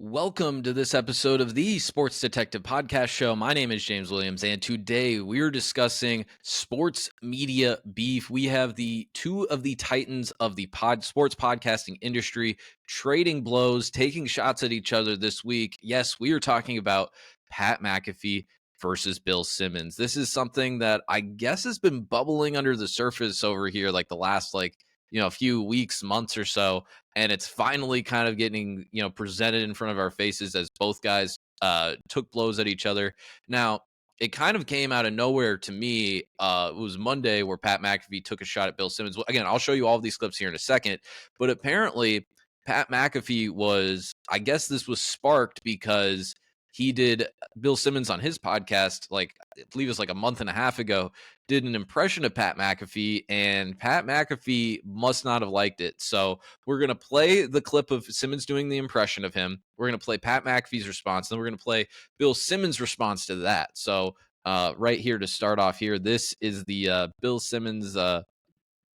Welcome to this episode of the Sports Detective Podcast Show. My name is James Williams, and today we're discussing sports media beef. We have the two of the titans of the sports podcasting industry trading blows, taking shots at each other this week. Yes, we are talking about Pat McAfee versus Bill Simmons. This is something that I guess has been bubbling under the surface over here like the last a few weeks, months or so, and it's finally kind of getting presented in front of our faces as both guys took blows at each other. Now, it kind of came out of nowhere to me. It was Monday where Pat McAfee took a shot at Bill Simmons. Well, again, I'll show you all of these clips here in a second, but apparently Pat McAfee I guess this was sparked because he did Bill Simmons on his podcast, like I believe it was like a month and a half ago, did an impression of Pat McAfee, and Pat McAfee must not have liked it. So we're going to play the clip of Simmons doing the impression of him. We're going to play Pat McAfee's response. Then we're going to play Bill Simmons' response to that. So right here to start off here, this is the Bill Simmons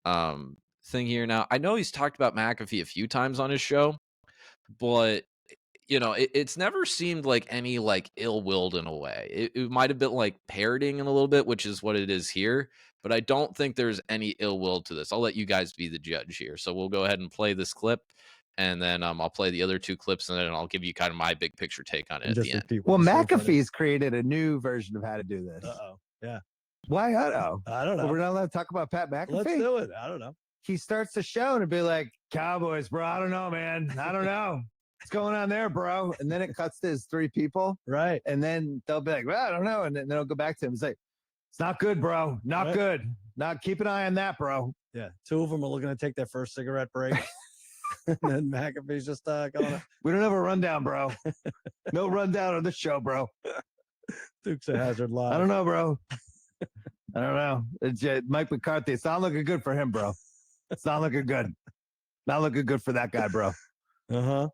thing here. Now, I know he's talked about McAfee a few times on his show, but it's never seemed like any like ill-willed in a way. It might have been like parroting in a little bit, which is what it is here, but I don't think there's any ill will to this. I'll let you guys be the judge here. So we'll go ahead and play this clip, and then I'll play the other two clips, and then I'll give you kind of my big picture take on it at the end. Well, McAfee's created a new version of how to do this. Yeah. Why? I don't know. Well, we're not allowed to talk about Pat McAfee. Let's do it. I don't know. He starts the show and it'd be like, Cowboys, bro. I don't know, man. I don't know. What's going on there, bro? And then it cuts to his three people. Right. And then they'll be like, well, I don't know. And then they'll go back to him and say, it's not good, bro. Not good. Not keep an eye on that, bro. Yeah. Two of them are looking to take their first cigarette break. And then McAfee's just going. We don't have a rundown, bro. No rundown on this show, bro. Dukes of Hazzard live. I don't know, bro. I don't know. It's Mike McCarthy. It's not looking good for him, bro. It's not looking good. Not looking good for that guy, bro. Yeah.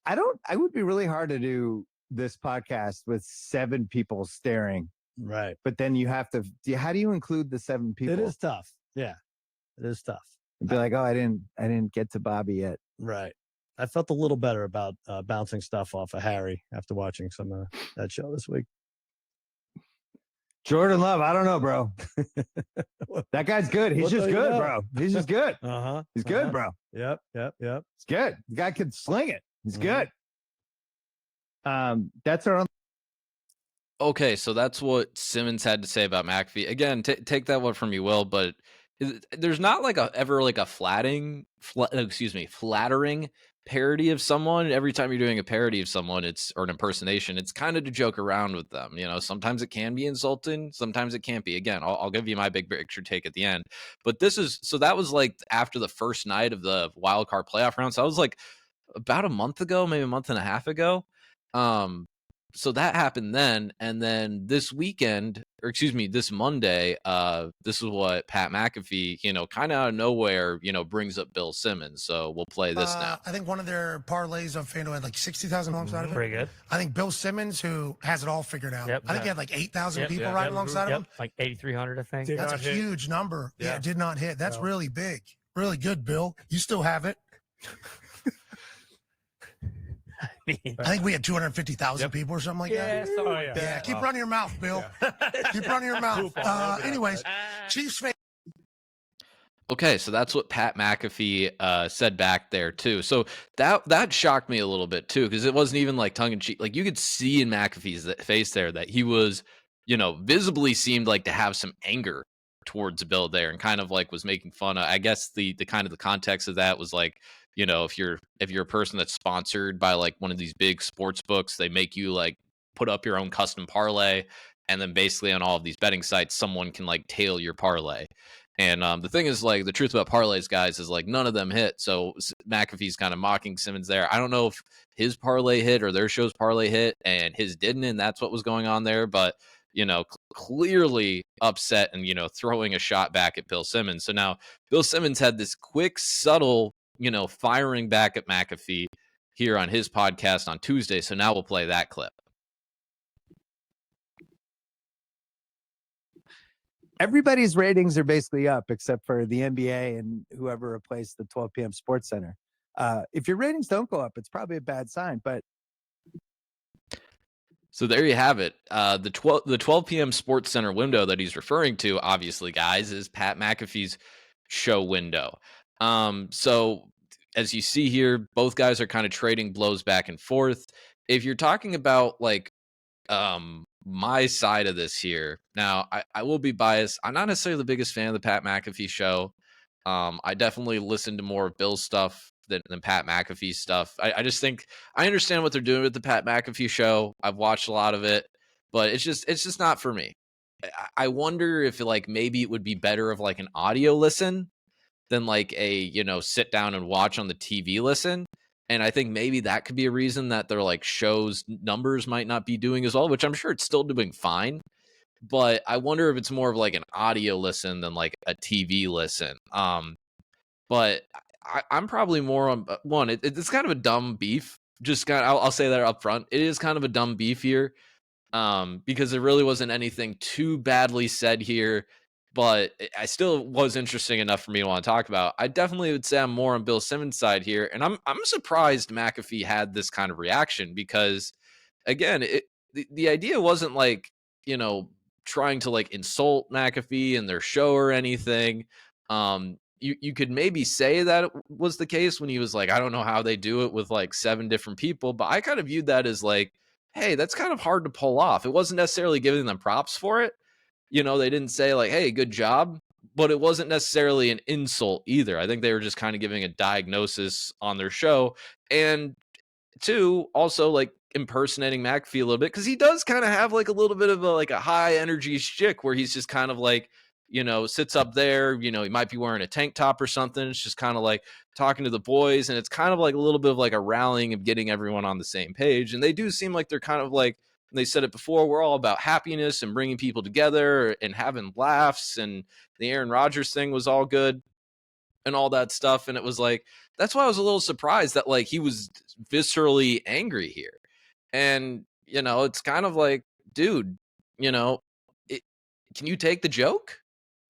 I would be really hard to do this podcast with 7 people staring. Right. But then you have to, how do you include the 7 people? It is tough. Yeah. It is tough. And be like, oh, I didn't get to Bobby yet. Right. I felt a little better about bouncing stuff off of Harry after watching some of that show this week. Jordan Love, I don't know, bro. That guy's good. He's just good, bro. He's just good. He's good, bro. Yep. He's good. The guy can sling it. He's good. That's our own. Okay, so that's what Simmons had to say about McAfee. Again, take that one from you, Will, but there's not like a flattering parody of someone. Every time you're doing a parody of someone, or an impersonation, it's kind of to joke around with them. Sometimes it can be insulting, sometimes it can't be. Again, I'll give you my big picture take at the end. But that was like after the first night of the wild card playoff round. So I was like about a month ago, maybe a month and a half ago. So that happened then, and then this Monday, this is what Pat McAfee, kind of out of nowhere, brings up Bill Simmons. So we'll play this now. I think one of their parlays on FanDuel had like 60,000 homes out of it. Pretty good. I think Bill Simmons, who has it all figured out. I think he had like 8,000 people right alongside of him. Like 8,300, I think. That's a huge number. Yeah, it did not hit. That's really big. Really good, Bill. You still have it. I think we had 250,000 people or something like that. Yeah, keep running your mouth, Bill. Keep running your mouth. Anyways, Chiefs fan. Okay, so that's what Pat McAfee said back there too. So that shocked me a little bit too, because it wasn't even like tongue in cheek. Like you could see in McAfee's face there that he was, visibly seemed like to have some anger towards Bill there, and kind of like was making fun of. I guess the kind of the context of that was like, if you're a person that's sponsored by like one of these big sports books, they make you like put up your own custom parlay, and then basically on all of these betting sites, someone can like tail your parlay. And the thing is, like, the truth about parlays, guys, is like none of them hit. So McAfee's kind of mocking Simmons there. I don't know if his parlay hit or their show's parlay hit and his didn't, and that's what was going on there. But clearly upset and throwing a shot back at Bill Simmons. So now Bill Simmons had this quick, subtle, firing back at McAfee here on his podcast on Tuesday. So now we'll play that clip. Everybody's ratings are basically up except for the NBA and whoever replaced the 12 p.m. Sports Center. If your ratings don't go up, it's probably a bad sign. But So there you have it. The 12 p.m. Sports Center window that he's referring to, obviously, guys, is Pat McAfee's show window. So as you see here, both guys are kind of trading blows back and forth. If you're talking about like my side of this here, now I will be biased. I'm not necessarily the biggest fan of the Pat McAfee show. I definitely listen to more of Bill's stuff than Pat McAfee's stuff. I just think I understand what they're doing with the Pat McAfee show. I've watched a lot of it, but it's just not for me. I wonder if like maybe it would be better of like an audio listen than like a, you know, sit down and watch on the TV listen. And I think maybe that could be a reason that their like shows numbers might not be doing as well, which I'm sure it's still doing fine. But I wonder if it's more of like an audio listen than like a TV listen. But I'm probably more on one. It's kind of a dumb beef. Just kind of, I'll say that up front. It is kind of a dumb beef here, because there really wasn't anything too badly said here. But I still was interesting enough for me to want to talk about. I definitely would say I'm more on Bill Simmons' side here, and I'm surprised McAfee had this kind of reaction because, again, the idea wasn't like, you know, trying to like insult McAfee and their show or anything. You could maybe say that it was the case when he was like, I don't know how they do it with like 7 different people, but I kind of viewed that as like, hey, that's kind of hard to pull off. It wasn't necessarily giving them props for it. You know, they didn't say like, hey, good job, but it wasn't necessarily an insult either. I think they were just kind of giving a diagnosis on their show. And two, also like impersonating McAfee a little bit because he does kind of have like a little bit of a high energy shtick where he's just kind of like, you know, sits up there, you know, he might be wearing a tank top or something. It's just kind of like talking to the boys, and it's kind of like a little bit of like a rallying of getting everyone on the same page. And they do seem like they're kind of like, they said it before, we're all about happiness and bringing people together and having laughs, and the Aaron Rodgers thing was all good and all that stuff. And it was like, that's why I was a little surprised that like he was viscerally angry here. And, you know, it's kind of like, dude, you know, can you take the joke?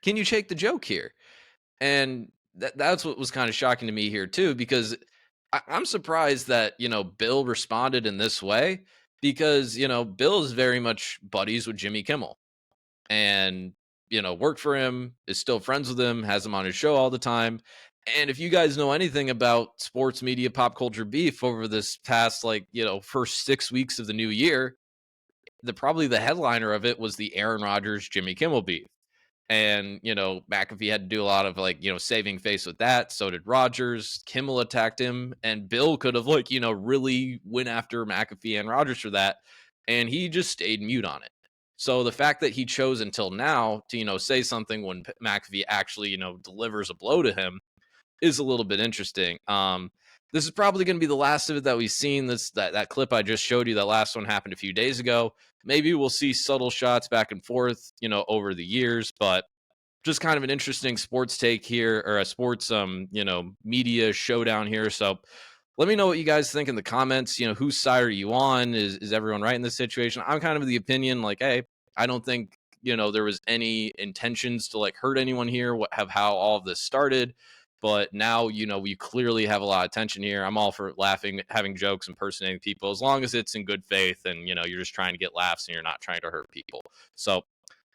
Can you take the joke here? And that's what was kind of shocking to me here too, because I'm surprised that, you know, Bill responded in this way because, you know, Bill is very much buddies with Jimmy Kimmel and, you know, worked for him, is still friends with him, has him on his show all the time. And if you guys know anything about sports media, pop culture beef over this past, like, you know, first 6 weeks of the new year, probably the headliner of it was the Aaron Rodgers-Jimmy Kimmel beef. And, you know, McAfee had to do a lot of like, you know, saving face with that. So did Rodgers. Kimmel attacked him, and Bill could have like, you know, really went after McAfee and Rodgers for that. And he just stayed mute on it. So the fact that he chose until now to, you know, say something when McAfee actually, you know, delivers a blow to him is a little bit interesting. This is probably going to be the last of it that we've seen. That clip I just showed you, that last one happened a few days ago. Maybe we'll see subtle shots back and forth, you know, over the years, but just kind of an interesting sports take here, or a sports, you know, media showdown here. So let me know what you guys think in the comments. You know, whose side are you on? Is everyone right in this situation? I'm kind of the opinion like, hey, I don't think, you know, there was any intentions to like hurt anyone here, how all of this started. But now, you know, we clearly have a lot of tension here. I'm all for laughing, having jokes, impersonating people, as long as it's in good faith and, you know, you're just trying to get laughs and you're not trying to hurt people. So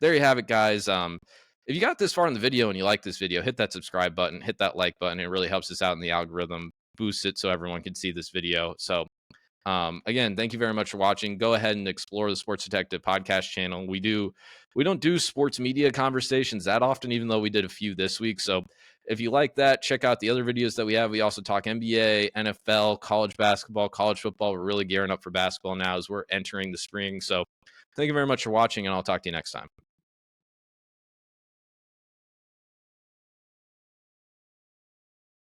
there you have it, guys. If you got this far in the video and you like this video, hit that subscribe button, hit that like button. It really helps us out in the algorithm, boosts it so everyone can see this video. So again, thank you very much for watching. Go ahead and explore the Sports Detective podcast channel. We don't do sports media conversations that often, even though we did a few this week. So if you like that, check out the other videos that we have. We also talk NBA, NFL, college basketball, college football. We're really gearing up for basketball now as we're entering the spring. So thank you very much for watching, and I'll talk to you next time.